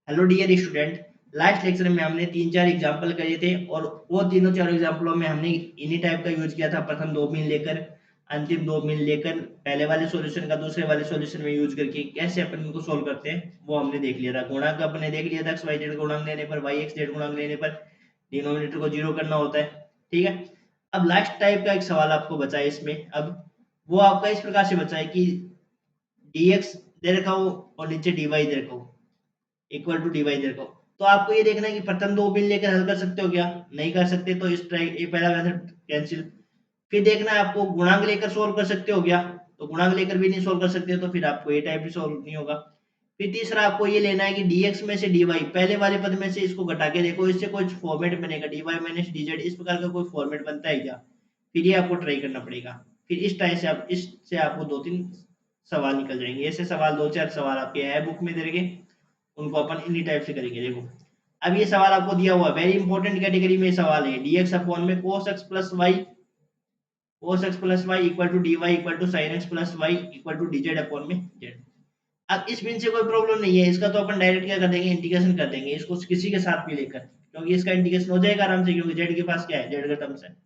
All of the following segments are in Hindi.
Hello dear student. Last lecture में हमने 3-4 एग्जांपल करे थे और वो तीनों चारों एग्जांपलों में हमने इन्हीं टाइप का यूज किया था। प्रथम 2 मीन लेकर अंतिम 2 मीन लेकर पहले वाले सॉल्यूशन का दूसरे वाले सॉल्यूशन में यूज करके कैसे अपन इनको सोल्व करते हैं वो हमने देख लिया था। गुणांक अपने देख लिया था, एक्स वाई जेड गुणांक लेने पर, वाई एक्स जेड गुणांक लेने पर डिनोमिनेटर को जीरो करना होता है। ठीक है। अब लास्ट टाइप का एक सवाल आपको बचा है इसमें। अब वो आपका इस प्रकार से बचा है कि dx दे रखा हो और नीचे dy दे रखा हो इक्वल टू डिवाइड दे रखा हो। तो आपको ये देखना है कि प्रथम 2 बिन लेकर हल कर सकते हो क्या? नहीं कर सकते तो इस ट्राई ये पहला मेथड कैंसिल। फिर देखना है आपको गुणांक लेकर सोल्व कर सकते हो क्या? तो गुणांक लेकर भी नहीं सोल्व कर सकते तो फिर आपको ये टाइप भी सोल्व नहीं होगा। फिर तीसरा आपको ये लेना है कि dx में से dy पहले वाले पद में से इसको घटा के देखो, इससे कुछ फॉर्मेट बनेगा, dy माइनस dz इस प्रकार का कोई फॉर्मेट बनता है क्या? फिर ये आपको ट्राई करना पड़ेगा। फिर इस टाइप से आप इससे आपको 2-3 सवाल निकल जाएंगे। ऐसे सवाल 2-4 सवाल आपके है बुक में दे रखे, उनको अपन इन्हीं टाइप से करेंगे। देखो अब ये सवाल आपको दिया हुआ वेरी इंपॉर्टेंट कैटेगरी में सवाल है। dx अपॉन में cos x plus y equal to dy equal to sin x plus y equal to dz upon में z। अब इस बिन से कोई प्रॉब्लम नहीं है, इसका तो अपन डायरेक्ट क्या कर देंगे, इंटीग्रेशन कर देंगे इसको किसी के साथ भी लेकर, क्योंकि इसका इंटीग्रेशन हो जाएगा आराम से, क्योंकि z के पास क्या है, z का टर्म्स है।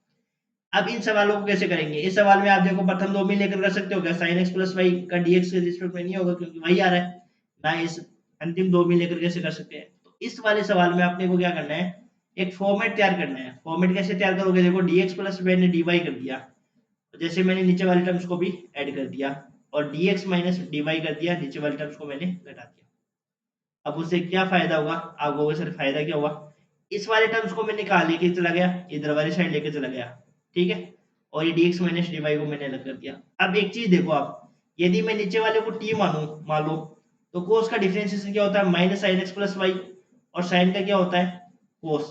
अब इन सवालों को कैसे करेंगे? इस सवाल में आप देखो प्रथम 2 में लेकर कर सकते हो क्या? sin x प्लस वाई का dx के रिस्पेक्ट में नहीं होगा क्योंकि वही आ रहा है ना। इस अंतिम 2 में लेकर कैसे कर सकते हैं? तो इस वाले सवाल में आपने को क्या करना है, एक फॉर्मेट तैयार करना है। फॉर्मेट कैसे तैयार करोगे? देखो dx प्लस मैंने dy कर दिया, जैसे मैंने नीचे वाले टर्म्स को भी ऐड कर दिया, और dx माइनस dy कर दिया, नीचे वाले टर्म्स को मैंने घटा दिया। अब उससे क्या फायदा होगा आपको? वो सर फायदा क्या हुआ, इस वाले टर्म्स को मैंने कहा लेके चला गया, इधर वाली साइड लेके चला गया। ठीक है। और ये dx माइनस dy को मैंने अलग कर दिया। अब एक चीज देखो आप, यदि मैं नीचे वाले को t मानू, मान लो, तो कोस का डिफरेंशिएशन क्या होता है, minus sine x plus y, और साइन का क्या होता है, कोस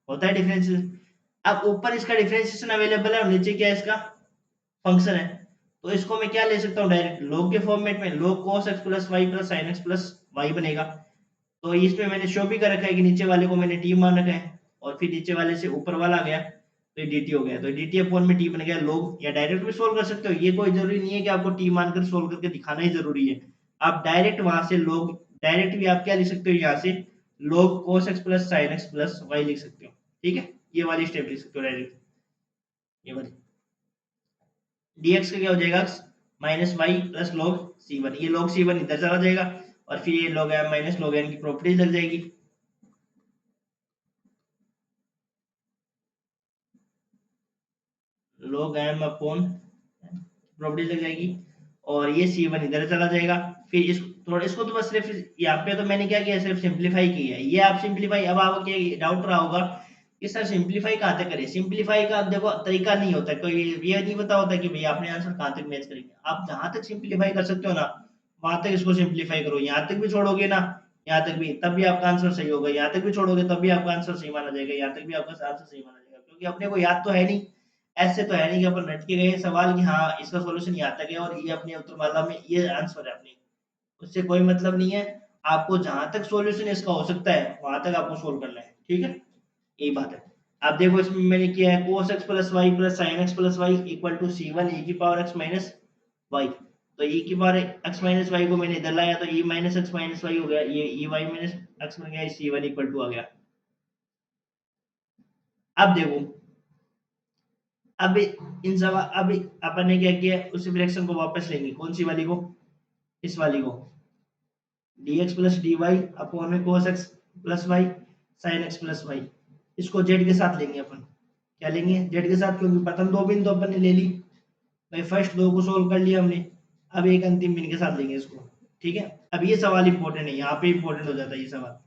होता है डिफरेंशिएशन। अब ऊपर इसका डिफरेंशिएशन अवेलेबल है और नीचे क्या है, इसका फंक्शन है। तो इसको मैं क्या ले सकता हूँ, डायरेक्ट लॉग के फॉर्मेट में, log cos x plus y plus sine x plus y बनेगा। तो इसमें मैंने शो भी कर रखा है कि नीचे वाले को मैंने टी मान रखा है और फिर नीचे वाले से ऊपर वाला आ गया तो ये dt हो गया। तो dt अपॉन में टी बन गया log, या डायरेक्ट भी सोल्व कर सकते हो, ये कोई जरूरी नहीं है कि आपको टी मानकर सोल्व करके दिखाना ही जरूरी है। आप डायरेक्ट वहां से log, डायरेक्ट भी आप क्या लिख सकते हो यहाँ से, log cos x plus sine x plus y लिख सकते हो। ठीक है, ये वाली स्टेप लिख सकते हो डायरेक्ट, ये वाली। dx का क्या हो जाएगा, minus y plus log c1, ये log c1 इधर चला जाएगा और फिर ये log m minus log n की प्रॉपर्टी लग जाएगी। log m अपॉन प्रॉपर्टी लग जाएगी और ये c1 इधर चला जाएगा। फिर इस थोड़ा इसको तो बस सिर्फ यहाँ पे तो मैंने क्या किया, सिर्फ सिंपलीफाई किया है। ये आप सिंपलीफाई, अब आपको क्या डाउट रहा होगा कि सर सिंपलीफाई कहाँ तक करें? सिंपलीफाई का देखो तरीका नहीं होता, कोई ये नहीं पता होता कि भाई आपने आंसर कहाँ तक मैच करेंगे। आप जहां तक सिंपलीफाई कर सकते हो ना, वहां तक इसको सिंपलीफाई करो। यहाँ तक भी छोड़ोगे ना, यहाँ तक भी, तब भी आपका आंसर सही होगा। यहाँ तक भी छोड़ोगे तब भी आपका आंसर सही माना जाएगा, यहाँ तक भी आपका आंसर सही माना जाएगा, क्योंकि अपने को याद तो है नहीं। ऐसे तो है नहीं कि अपन रट के गए सवाल कि हाँ इसका सॉल्यूशन यहाँ तक है और ये अपने उत्तरमाला में ये आंसर है अपने, उससे कोई मतलब नहीं है। आपको जहां तक सॉल्यूशन इसका हो सकता है वहां तक आपको सोल्व करना है। ठीक है, यही बात है। आप देखो इसमें मैंने किया है cos x plus y plus sine x plus y equal to c1 e की पावर x माइनस वाई। तो e की पावर x माइनस वाई को मैंने इधर लाया तो e minus x minus y हो गया, ये e y माइनस x बन गया, c1 इक्वल टू आ गया। अब देखो, अब इन सब अब अपन ने क्या किया, उसी फ्रैक्शन को वापस लेंगे, कौन सी वाली को, इस वाली को, dx प्लस dy अपॉन में cos x plus y sin x plus y, इसको z के साथ लेंगे अपन। क्या लेंगे, z के साथ, क्योंकि प्रथम 2 बिन तो अपन ने ले ली भाई, फर्स्ट 2 को सोल्व कर लिया हमने। अब एक अंतिम बिन के साथ लेंगे इसको। ठीक है, अब ये सवाल इंपॉर्टेंट है, यहाँ पे इंपॉर्टेंट हो जाता है ये सवाल।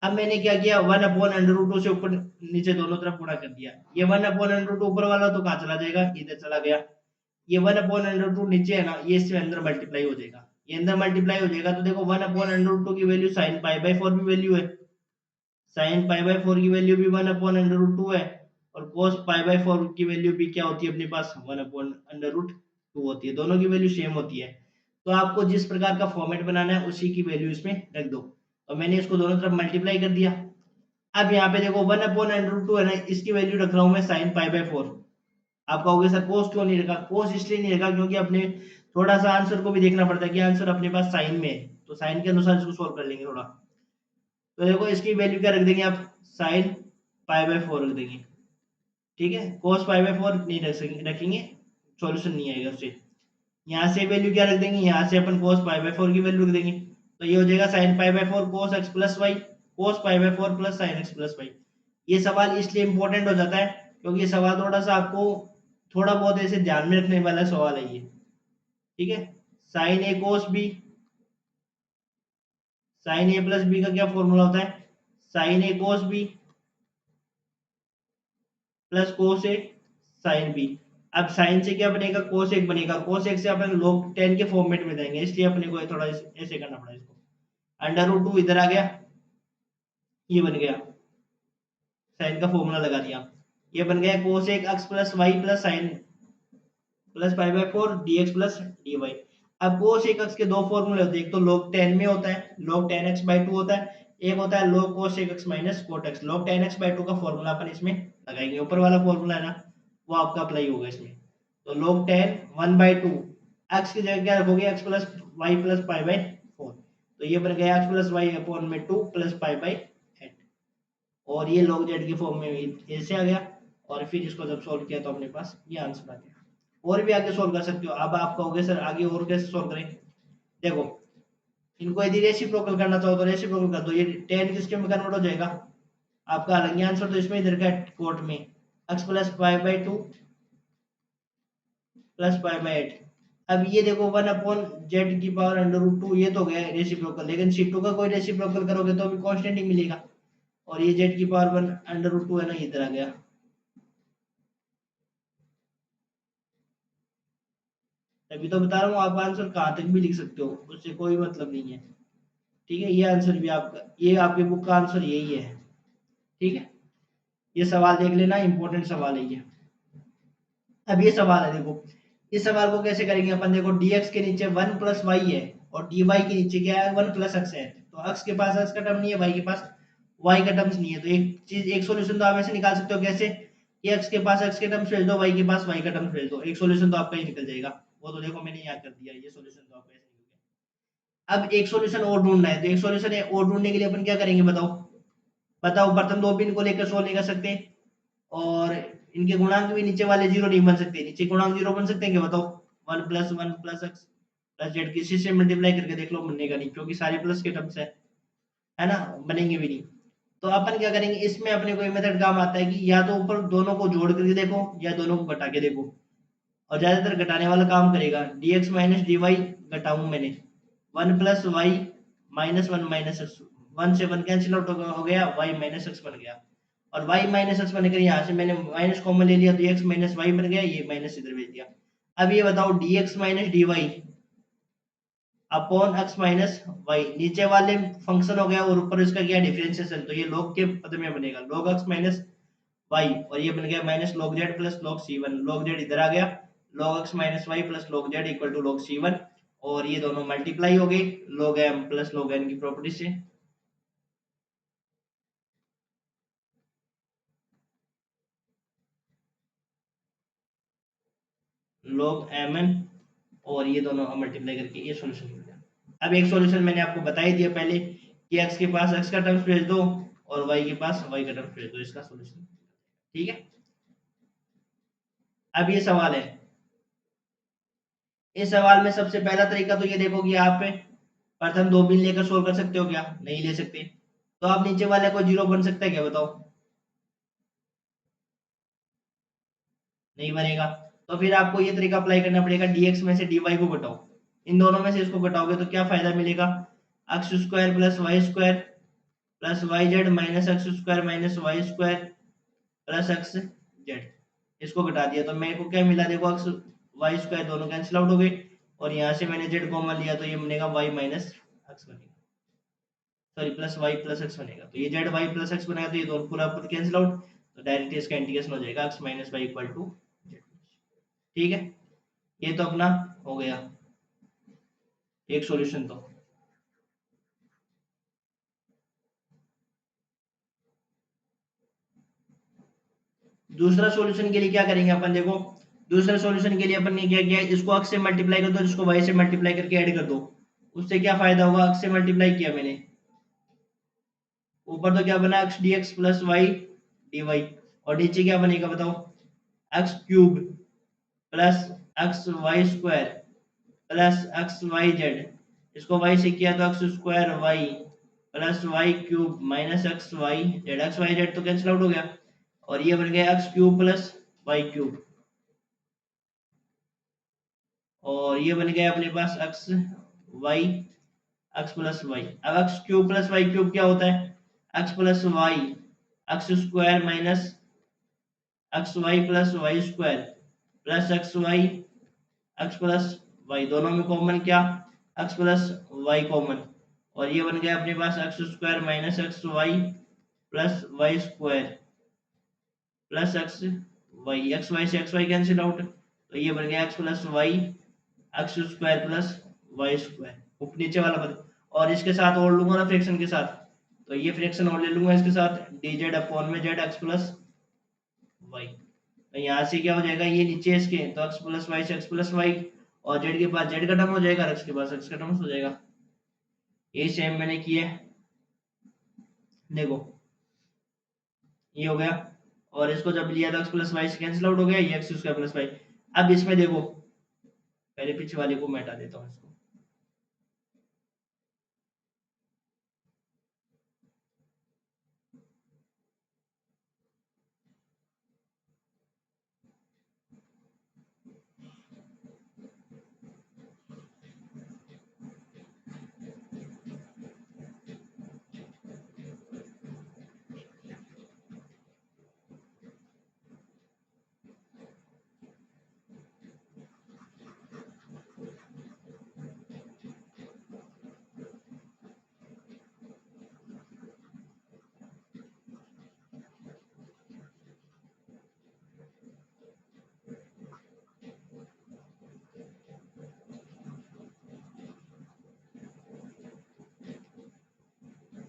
अब मैंने क्या किया, 1/√2 से ऊपर नीचे दोनों तरफ गुणा कर दिया। ये 1/√2 ऊपर वाला तो कहाँ चला जाएगा, इधर चला गया। ये 1/√2 नीचे है ना, ये इससे अंदर मल्टीप्लाई हो जाएगा, ये अंदर मल्टीप्लाई हो जाएगा। तो देखो 1/√2 की वैल्यू sin π/4 भी वैल्यू है, sin π/4 की वैल्यू भी 1/√2 है, और cos π/4 की वैल्यू भी क्या होती है अपने पास, 1/√2 होती है। दोनों की वैल्यू सेम होती है। तो आपको जिस प्रकार का फॉर्मेट बनाना है उसी की वैल्यू इसमें रख दो। तो मैंने इसको दोनों तरफ मल्टीप्लाई कर दिया। अब यहाँ पे देखो 1/√2 है ना, इसकी वैल्यू रख रहा हूँ मैं sin π/4। आप कहोगे सर कोस क्यों नहीं रखा? कोस इसलिए नहीं रखा क्योंकि अपने थोड़ा सा आंसर को भी देखना पड़ता है कि आंसर अपने पास साइन में है, तो साइन के अनुसार इसको सोल्व कर लेंगे थोड़ा। तो देखो इसकी वैल्यू क्या रख देंगे आप, साइन पाई बाय 4 रख देंगे, ठीक है। कोस पाई बाय 4 नहीं रखेंगे, सॉल्यूशन नहीं आएगा उससे। यहाँ से वैल्यू क्या रख देंगे, यहाँ से अपन कोस पाई बाय 4 की वैल्यू रख देंगे, तो ये हो जाएगा sine pi by 4 cos x plus y, cos pi by 4 plus sine x plus y. ये सवाल इसलिए इंपॉर्टेंट हो जाता है क्योंकि ये सवाल थोड़ा सा आपको थोड़ा बहुत ऐसे ध्यान में रखने वाला सवाल है ये, ठीक है। साइन ए कोस बी, साइन ए प्लस बी का क्या फॉर्मूला होता है, साइन ए कोस बी प्लस कोस ए साइन बी। अब साइन से क्या बनेगा, कोस एक बनेगा, कोस एक से अपन लोग टेन के फॉर्मेट में देंगे, इसलिए अपने को थोड़ा ऐसे करना पड़ा इसको। अंडर रूट 2 इधर आ गया, ये बन गया, साइन का फॉर्मूला लगा दिया, ये बन गया कोस एक x plus y plus sine plus pi by 4 dx plus dy। अब कोस एक एक्स के दो फॉर्मूले होते हैं, एक तो log 10 में होता है, log 10 x by 2 होता है, एक होता है log cos एक x minus cot x। log 10 x by 2 का फॉर्मूला अपन इसमें लगाएंगे, ऊपर वाला फॉर्मूला है ना वो आपका अप्लाई होगा इसमें। तो log 10 1 by 2 x की जगह क्या रखोगे, x plus y plus pi by 4, तो ये बन गया x प्लस वाई अपॉन में 2 प्लस पाई बाय 8, और ये log z के फॉर्म में ऐसे आ गया, और फिर इसको जब सोल्व किया तो अपने पास ये आंसर आ गया। और भी आगे सोल्व कर सकते हो। अब आप कहोगे सर आगे और कैसे सोल्व करें, देखो इनको यदि रेसिप्रोकल करना चाहो तो रेसिप्रोकल कर दो, ये 10 किसके में कन्वर्ट हो जाएगा, आपका अलग ही आंसर तो इसमें इधर का कोट में x plus pi bye 2 plus pi bye 8। अब ये देखो 1 अपॉन जेड की पावर अंडर रूट 2, ये तो हो गया रेसिप्रोकल, लेकिन C2 का कोई रेसिप्रोकल करोगे तो अभी कांस्टेंट ही मिलेगा, और ये जेड की पावर 1 अंडर रूट 2 है ना, इधर आ गया। तभी तो बता रहा हूँ, आप आंसर कहाँ तक भी लिख सकते हो, उससे कोई मतलब नहीं है, ठीक है। ये आंसर भी आपका, ये आपके बुक का आंसर यही है, ठीक है। ये सवाल देख लेना, इंपॉर्टेंट सवाल है ये। अब ये सवाल है, देखो इस सवाल को कैसे करेंगे अपन, देखो dx के नीचे 1 प्लस वाई है और dy के नीचे क्या है 1 प्लस एक्स है, तो x के पास x का टर्म नहीं है, y के पास y का टर्म्स नहीं है, तो एक चीज एक सॉल्यूशन तो आप ऐसे निकाल सकते हो, कैसे कि x के पास x के टर्म्स भेज दो, y के पास y का टर्म्स भेज दो, एक सॉल्यूशन तो आपका ही निकल जाएगा। वो तो देखो मैंने यहाँ कर दिया, ये सॉल्यूशन तो आपका ऐसे निकल गया। अब एक सॉल्यूशन और ढूंढना है, तो एक सॉल्यूशन और ढूंढने के लिए अपन क्या करेंगे बताओ, बताओ प्रथम दो पिन को लेकर सोल्व नहीं कर सकते, और इनके गुणांक भी नीचे वाले जीरो नहीं बन सकते, नीचे गुणांक जीरो बन सकते हैं क्या बताओ, 1 प्लस एक्स प्लस जेड, किसी से मल्टीप्लाई करके देख लो, बनेगा नहीं क्योंकि सारे प्लस के टर्म्स है ना, बनेंगे भी नहीं। तो अपन क्या करेंगे, इसमें अपने को मेथड काम आता है कि या तो ऊपर दोनों को जोड़ करके देखो या दोनों को घटा के देखो, और ज्यादातर घटाने वाला काम करेगा, dx माइनस dy घटाऊं मैंने, 1 plus y minus 1 minus x, 1 से 1 कैंसिल आउट हो गया, y माइनस एक्स बन गया, और y माइनस एक्स बनकर यहाँ से मैंने माइनस कॉमन ले लिया तो x माइनस वाई बन गया, ये माइनस इधर भेज दिया। अब ये बताओ dx minus dy upon x minus y, नीचे वाले फंक्शन हो गया और ऊपर इसका क्या डिफरेंशिएशन, तो ये log के पद में बनेगा log x माइनस वाई, और ये बन गया minus log z plus log c1, log z इधर आ गया, log x minus y plus log z equal to log c1, और ये दोनों मल्टीप्लाई हो गई log m plus log n की प्रॉपर्टी से, log mn, और ये दोनों मल्टीप्लाई करके ये सॉल्यूशन मिल गया। अब एक सॉल्यूशन मैंने आपको बता ही दिया पहले कि x के पास x का टर्म्स भेज दो और y के पास y का टर्म्स भेज दो, इसका सॉल्यूशन, ठीक है। अब ये सवाल है, इस सवाल में सबसे पहला तरीका तो ये देखो कि आप प्रथम दो बिन लेकर सोल्व कर सकते हो क्या, नहीं ले सकते, तो आप नीचे वाले को जीरो बन सकता है क्या बताओ, नहीं बनेगा। तो फिर आपको ये तरीका अप्लाई करना पड़ेगा, dx में से dy को घटाओ, इन दोनों में से इसको घटाओगे तो क्या फायदा मिलेगा, x square plus y square plus y z minus x square minus y square plus x z, इसको घटा दिया तो मेरे को क्या मिला, देखो एक्स वाई स्क्वायर दोनों कैंसिल आउट हो गए, और यहाँ से मैंने जेड कॉमन लिया तो ये बनेगा वाई माइनस एक्स बनेगा, sorry plus y plus x बनेगा, तो ये जेड वाई प्लस एक्स बनेगा, तो ये दोनों पूरा पूरा कैंसिल आउट, तो डायरेक्ट इसका इंटीग्रेशन हो जाएगा x minus y equal to z, ठीक है। ये तो अपना हो गया एक सॉल्यूशन। तो दूसरा सॉल्यूशन के लिए क्या करेंगे अपन, देखो दूसरा सॉल्यूशन के लिए अपन ने क्या किया, इसको x से मल्टीप्लाई कर दो, इसको y से मल्टीप्लाई करके ऐड कर दो, उससे क्या फायदा होगा, x से मल्टीप्लाई किया मैंने ऊपर तो क्या बना x d x plus y d y, और नीचे क्या बनेगा बताओ, x cube plus x y square plus x y z, इसको वाई से किया तो x square y plus y cube minus x y z, x y z तो कैंसिल आउट हो गया, और ये बन गया x cube plus y cube, और ये बन गया अपने पास x y x plus y. अब x cube plus y cube क्या होता है, x plus y x square minus x y plus y square plus x y x plus y, दोनों में कॉमन क्या, एक्स प्लस वाई कॉमन, और ये बन गया अपने पास x square minus x y plus y square plus x y से एक्स वाई कैंसिल आउट, तो ये बन गया x plus y x square plus y square, नीचे वाला बन, और इसके साथ और लूंगा ना फ्रैक्शन के साथ, तो ये फ्रैक्शन और ले लूंगा इसके साथ डी जेड अपॉन में जेड एक्स प्लस वाई, तो यहाँ से क्या हो जाएगा, ये नीचे इसके तो एक्स प्लस वाई से एक्स प्लस वाई, और जेड के पास जेड का टर्म हो जाएगा, एक्स के पास एक्स का टर्म हो जाएगा, ये सेम मैंने किया है, देखो ये हो गया, और इसको जब लिया था एक्स प्लस वाई से कैंसिल आउट हो गया, ये एक्स स्क्वायर प्लस वाई। अब इसमें देखो, पहले पीछे वाले को मैं हटा देता हूँ इसको,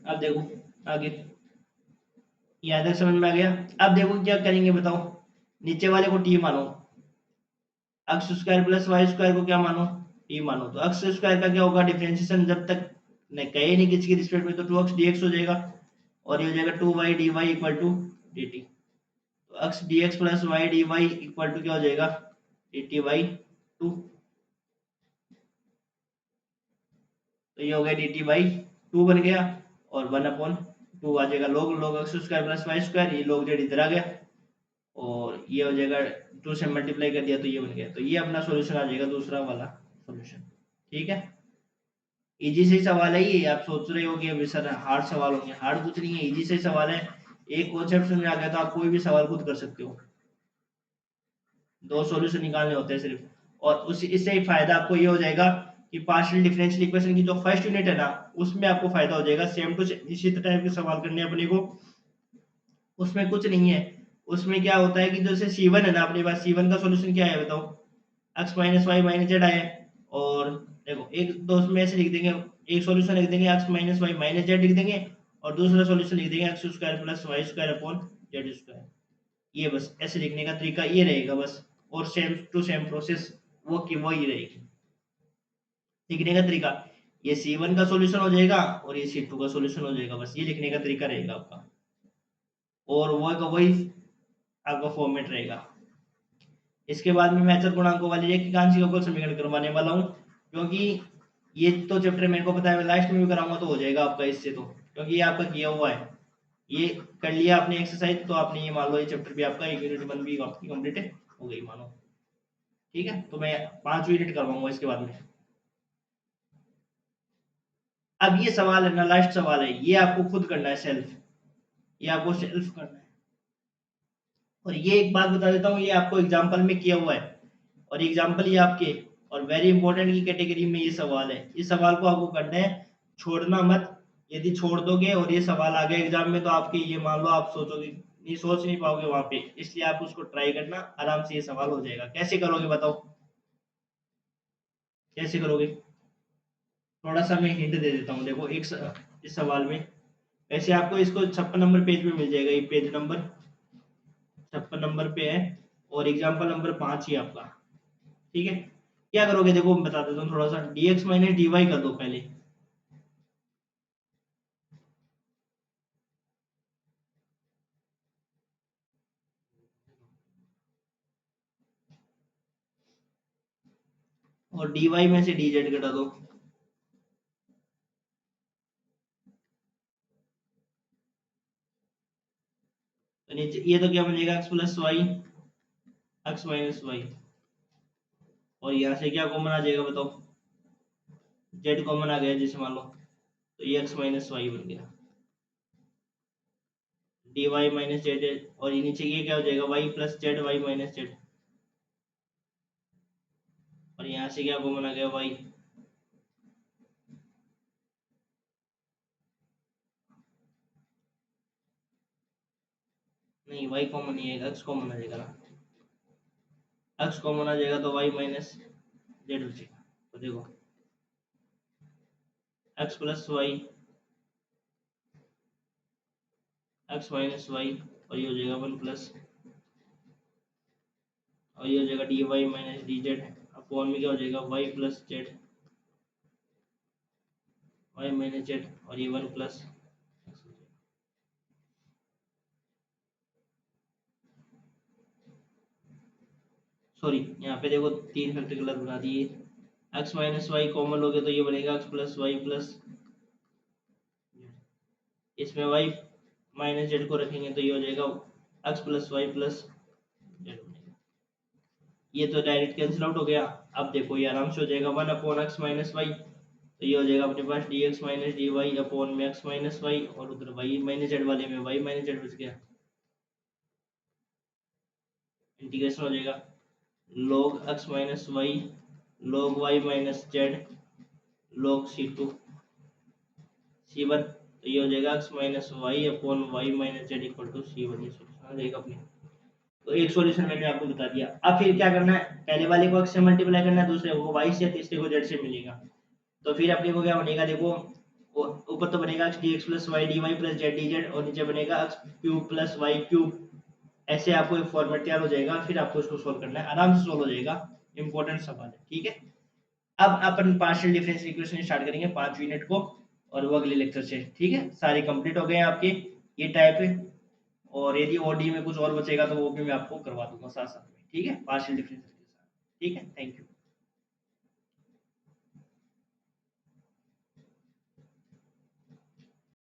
अब देखो आगे, यहाँ तक समझ में आ गया। अब देखो क्या करेंगे बताओ, नीचे वाले को टी मानो, x square plus y square को क्या मानो, टी मानो, तो एक्स स्क्वायर का क्या होगा डिफरेंशिएशन, जब तक नहीं कहे नहीं किसी की रिस्पेक्ट में, तो टू एक्स डी एक्स हो जाएगा, और ये हो जाएगा two y d y equal to d t, तो x d x plus y d y equal to क्या हो जाएगा, डी टी बाई टू, तो ये हो गया डी टी बाई टू बन गया, और वन अपॉन टू आ जाएगा log log x square plus y square, ये लोग जेड इधर आ गया, और ये हो जाएगा टू से मल्टीप्लाई कर दिया तो ये बन गया, तो ये अपना सॉल्यूशन आ जाएगा दूसरा वाला सॉल्यूशन। ठीक है, इजी से सवाल है ये, आप सोच रहे हो कि अभी सर हार्ड सवाल होंगे, हार्ड कुछ नहीं है, इजी से सवाल है, एक कॉन्सेप्ट में आ गया तो आप कोई भी सवाल खुद कर सकते हो, दो सॉल्यूशन निकालने होते हैं सिर्फ, और उस इससे ही फायदा आपको ये हो जाएगा कि पार्शियल डिफरेंशियल इक्वेशन की जो फर्स्ट यूनिट है ना, उसमें आपको फायदा हो जाएगा, सेम टू इसी टाइप के सवाल करने अपने को, उसमें कुछ नहीं है, उसमें क्या होता है कि जैसे C1 है ना अपने पास, C1 का सॉल्यूशन क्या है बताओ, x minus y minus z आया, और देखो एक तो उसमें ऐसे लिख देंगे, एक सॉल्यूशन लिख देंगे x minus y minus z लिख देंगे, और दूसरा सॉल्यूशन लिख देंगे x square plus y square upon z square, ये बस ऐसे लिखने का तरीका ये रहेगा बस, और सेम टू सेम प्रोसेस वो की वही रहेगी लिखने का तरीका, ये C1 का सॉल्यूशन हो जाएगा और ये C2 का सॉल्यूशन हो जाएगा, बस ये लिखने का तरीका रहेगा आपका, और वो का वही आपका फॉर्मेट रहेगा। इसके बाद में मैं अचर गुणांकों वाली एक कांची का समीकरण करवाने वाला हूँ, क्योंकि ये तो चैप्टर मेरे को पता है, मैं लास्ट में भी कराऊंगा तो हो जाएगा आपका इससे, तो क्योंकि ये आपका किया हुआ है, ये कर लिया आपने एक्सरसाइज, तो आपने ये मान लो ये चैप्टर भी आपका एक यूनिट 1 भी आपकी कंप्लीट हो गई मानो। ठीक है, तो मैं 5 यूनिट करवाऊंगा इसके बाद में। अब ये सवाल है ना, लास्ट सवाल है, ये आपको खुद करना है सेल्फ, ये आपको सेल्फ करना है, और ये एक बात बता देता हूँ, ये आपको एग्जाम्पल में किया हुआ है, और एग्जाम्पल ये आपके, और वेरी इंपॉर्टेंट की कैटेगरी में ये सवाल है, इस सवाल को आपको करना है, छोड़ना मत, यदि छोड़ दोगे और ये सवाल आ गया एग्जाम में, तो आपके ये मान लो आप सोचोगे नहीं, सोच नहीं पाओगे वहां पे, इसलिए आप उसको ट्राई करना, आराम से ये सवाल हो जाएगा। कैसे करोगे बताओ, कैसे करोगे, थोड़ा सा मैं हिंट दे देता हूँ, देखो इस सवाल में, वैसे आपको इसको 56 नंबर पेज पे मिल जाएगा, ये पेज नंबर 56 नंबर पे है, और एग्जाम्पल नंबर 5 ही आपका। ठीक है, क्या करोगे देखो मैं बता देता हूँ, थोड़ा सा dx माइनस dy कर दो पहले, और dy में से dz घटा दो, तो नीचे ये तो क्या बनेगा x plus y x minus y, और यहाँ से क्या कॉमन आ जाएगा बताओ, z कॉमन आ गया जैसे मान लो, तो ये x माइनस वाई बन गया, dy माइनस जेड, और ये नीचे ये क्या हो जाएगा y plus z y minus z, और यहाँ से क्या कॉमन आ गया y, नहीं y कॉमन नहीं आएगा, x कॉमन आ जाएगा ना, x कॉमन आ जाएगा तो y माइनस जेड बचेगा, तो देखो x plus y x minus y, और ये हो जाएगा 1 प्लस, और ये हो जाएगा d y minus d z, upon में क्या हो जाएगा y plus z y minus z, और ये 1 प्लस, सॉरी यहाँ पे देखो 3 फैक्टर गलत बना दिए, x माइनस वाई कॉमन लोगे तो ये बनेगा x प्लस वाई प्लस, इसमें y माइनस जेड को रखेंगे तो ये हो जाएगा x plus y plus z बनेगा, ये तो डायरेक्ट कैंसिल आउट हो गया। अब देखो ये आराम से हो जाएगा 1 अपॉन एक्स माइनस वाई, तो ये हो जाएगा अपने पास d x minus d y upon में एक्स माइनस वाई, और उधर वाई माइनस जेड वाले में वाई माइनस जेड बच गया, इंटीग्रेशन हो जाएगा log x minus y log y minus z log c2 c1, तो ये हो जाएगा x minus y upon y minus z equal to c1, ये सॉल्यूशन आ जाएगा अपने। तो एक सॉल्यूशन मैंने आपको बता दिया। अब फिर क्या करना है, पहले वाले को x से मल्टीप्लाई करना है, दूसरे को y से, तीसरे को z से मिलेगा, तो फिर अपने को क्या बनेगा देखो, ऊपर तो बनेगा x dx plus y dy plus z dz, और नीचे बनेगा x cube plus y cube, ऐसे आपको एक फॉर्मेट तैयार हो जाएगा, फिर आपको इसको सोल्व करना है, आराम से सोल्व हो जाएगा, इंपॉर्टेंट सवाल है, ठीक है। अब अपन पार्शियल डिफरेंशियल इक्वेशन स्टार्ट करेंगे 5 यूनिट को, और वो अगले लेक्चर से, ठीक है। सारे कंप्लीट हो गए हैं आपके ये टाइप है, और यदि ओडी में कुछ और बचेगा तो वो भी मैं आपको करवा दूंगा साथ साथ में, ठीक है, पार्शियल डिफरेंशियल के साथ, ठीक है। Thank you.